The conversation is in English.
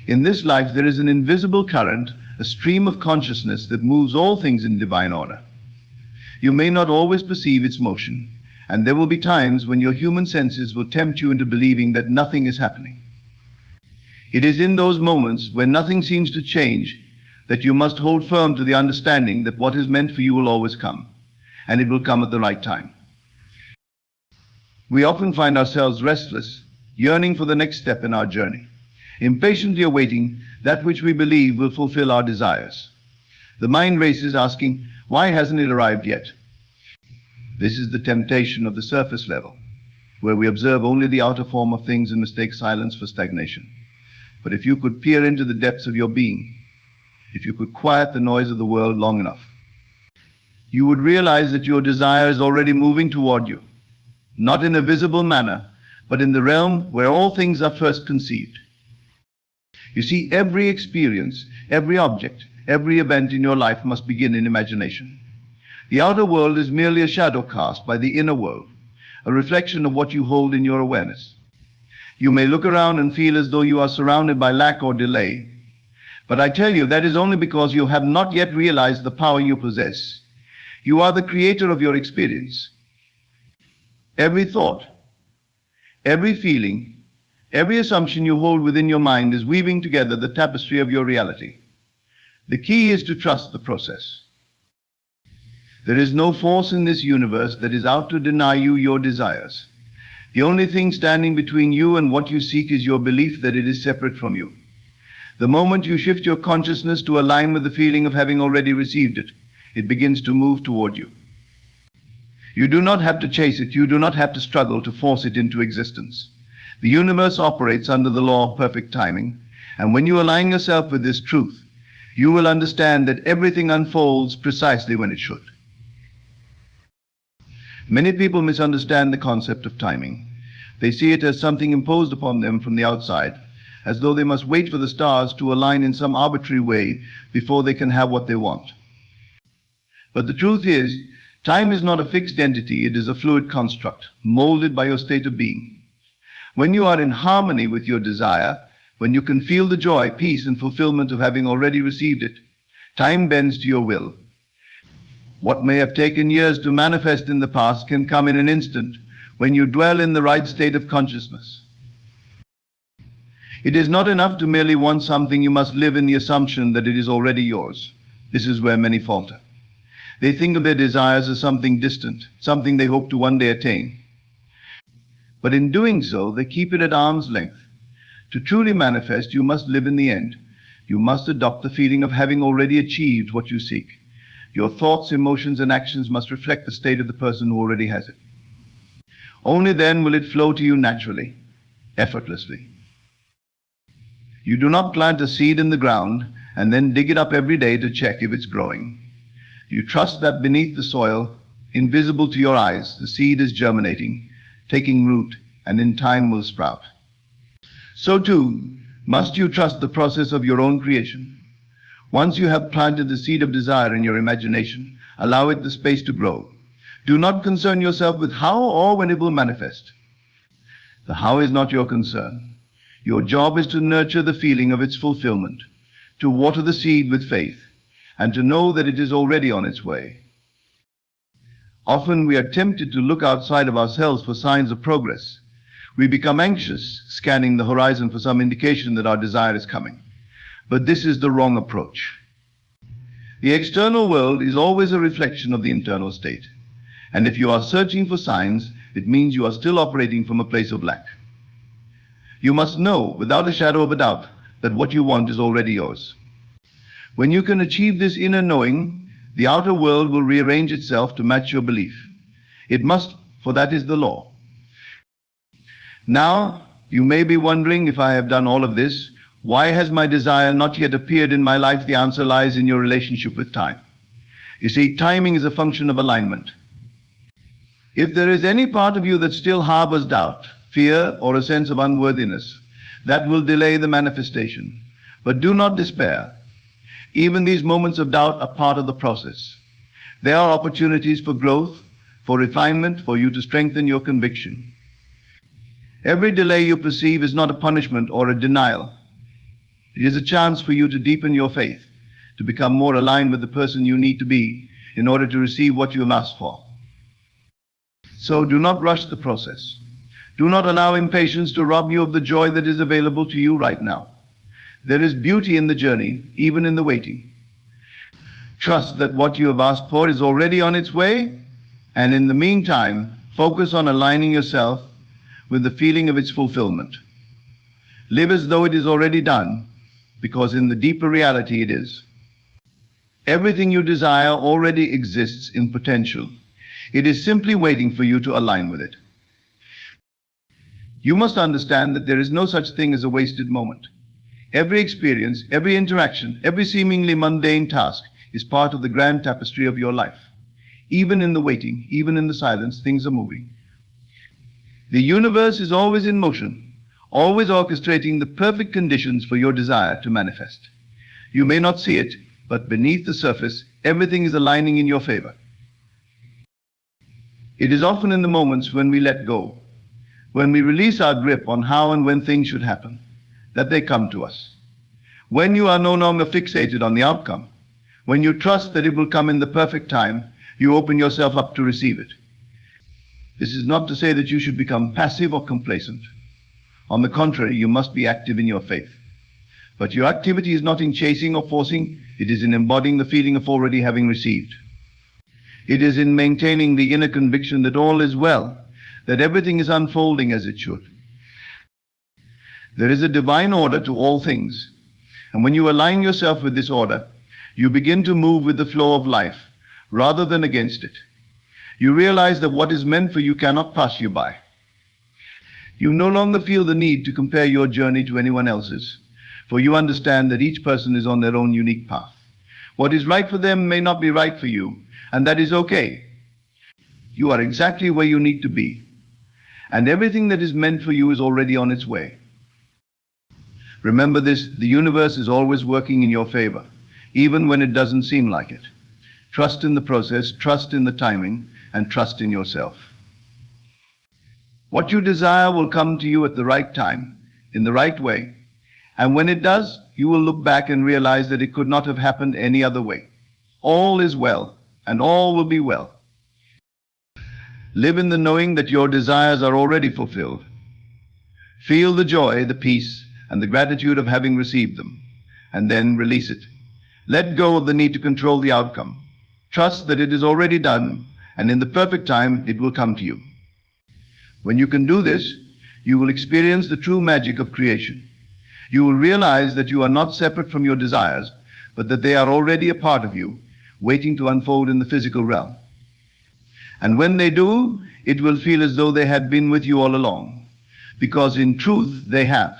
In this life, there is an invisible current, a stream of consciousness that moves all things in divine order. You may not always perceive its motion, and there will be times when your human senses will tempt you into believing that nothing is happening. It is in those moments when nothing seems to change that you must hold firm to the understanding that what is meant for you will always come, and it will come at the right time. We often find ourselves restless, yearning for the next step in our journey, impatiently awaiting that which we believe will fulfill our desires. The mind races, asking, why hasn't it arrived yet? This is the temptation of the surface level, where we observe only the outer form of things and mistake silence for stagnation. But if you could peer into the depths of your being, if you could quiet the noise of the world long enough, you would realize that your desire is already moving toward you, not in a visible manner, but in the realm where all things are first conceived. You see, every experience, every object, every event in your life must begin in imagination. The outer world is merely a shadow cast by the inner world, a reflection of what you hold in your awareness. You may look around and feel as though you are surrounded by lack or delay, but I tell you that is only because you have not yet realized the power you possess. You are the creator of your experience. Every thought, every feeling, every assumption you hold within your mind is weaving together the tapestry of your reality. The key is to trust the process. There is no force in this universe that is out to deny you your desires. The only thing standing between you and what you seek is your belief that it is separate from you. The moment you shift your consciousness to align with the feeling of having already received it, it begins to move toward you. You do not have to chase it. You do not have to struggle to force it into existence. The universe operates under the law of perfect timing, and when you align yourself with this truth, you will understand that everything unfolds precisely when it should. Many people misunderstand the concept of timing. They see it as something imposed upon them from the outside, as though they must wait for the stars to align in some arbitrary way before they can have what they want. But the truth is, time is not a fixed entity. It is a fluid construct, molded by your state of being. When you are in harmony with your desire, when you can feel the joy, peace, and fulfillment of having already received it, time bends to your will. What may have taken years to manifest in the past can come in an instant when you dwell in the right state of consciousness. It is not enough to merely want something. You must live in the assumption that it is already yours. This is where many falter. They think of their desires as something distant, something they hope to one day attain. But in doing so, they keep it at arm's length. To truly manifest, you must live in the end. You must adopt the feeling of having already achieved what you seek. Your thoughts, emotions, and actions must reflect the state of the person who already has it. Only then will it flow to you naturally, effortlessly. You do not plant a seed in the ground and then dig it up every day to check if it's growing. You trust that beneath the soil, invisible to your eyes, the seed is germinating, taking root, and in time will sprout. So too, must you trust the process of your own creation. Once you have planted the seed of desire in your imagination, allow it the space to grow. Do not concern yourself with how or when it will manifest. The how is not your concern. Your job is to nurture the feeling of its fulfillment, to water the seed with faith, and to know that it is already on its way. Often we are tempted to look outside of ourselves for signs of progress. We become anxious, scanning the horizon for some indication that our desire is coming. But this is the wrong approach. The external world is always a reflection of the internal state. And if you are searching for signs, it means you are still operating from a place of lack. You must know, without a shadow of a doubt, that what you want is already yours. When you can achieve this inner knowing, the outer world will rearrange itself to match your belief. It must, for that is the law. Now, you may be wondering, if I have done all of this, why has my desire not yet appeared in my life? The answer lies in your relationship with time. You see, timing is a function of alignment. If there is any part of you that still harbors doubt, fear, or a sense of unworthiness, that will delay the manifestation. But do not despair. Even these moments of doubt are part of the process. They are opportunities for growth, for refinement, for you to strengthen your conviction. Every delay you perceive is not a punishment or a denial. It is a chance for you to deepen your faith, to become more aligned with the person you need to be in order to receive what you have asked for. So do not rush the process. Do not allow impatience to rob you of the joy that is available to you right now. There is beauty in the journey, even in the waiting. Trust that what you have asked for is already on its way, and in the meantime, focus on aligning yourself with the feeling of its fulfillment. Live as though it is already done, because in the deeper reality it is. Everything you desire already exists in potential. It is simply waiting for you to align with it. You must understand that there is no such thing as a wasted moment. Every experience, every interaction, every seemingly mundane task is part of the grand tapestry of your life. Even in the waiting, even in the silence, things are moving. The universe is always in motion, always orchestrating the perfect conditions for your desire to manifest. You may not see it, but beneath the surface, everything is aligning in your favor. It is often in the moments when we let go, when we release our grip on how and when things should happen, that they come to us. When you are no longer fixated on the outcome, when you trust that it will come in the perfect time, you open yourself up to receive it. This is not to say that you should become passive or complacent. On the contrary, you must be active in your faith. But your activity is not in chasing or forcing, it is in embodying the feeling of already having received. It is in maintaining the inner conviction that all is well, that everything is unfolding as it should. There is a divine order to all things, and when you align yourself with this order, you begin to move with the flow of life, rather than against it. You realize that what is meant for you cannot pass you by. You no longer feel the need to compare your journey to anyone else's, for you understand that each person is on their own unique path. What is right for them may not be right for you, and that is okay. You are exactly where you need to be, and everything that is meant for you is already on its way. Remember this, the universe is always working in your favor, even when it doesn't seem like it. Trust in the process, trust in the timing, and trust in yourself. What you desire will come to you at the right time, in the right way, and when it does, you will look back and realize that it could not have happened any other way. All is well, and all will be well. Live in the knowing that your desires are already fulfilled. Feel the joy, the peace, and the gratitude of having received them, and then release it. Let go of the need to control the outcome. Trust that it is already done, and in the perfect time it will come to you. When you can do this, you will experience the true magic of creation. You will realize that you are not separate from your desires, but that they are already a part of you, waiting to unfold in the physical realm. And when they do, it will feel as though they had been with you all along, because in truth they have.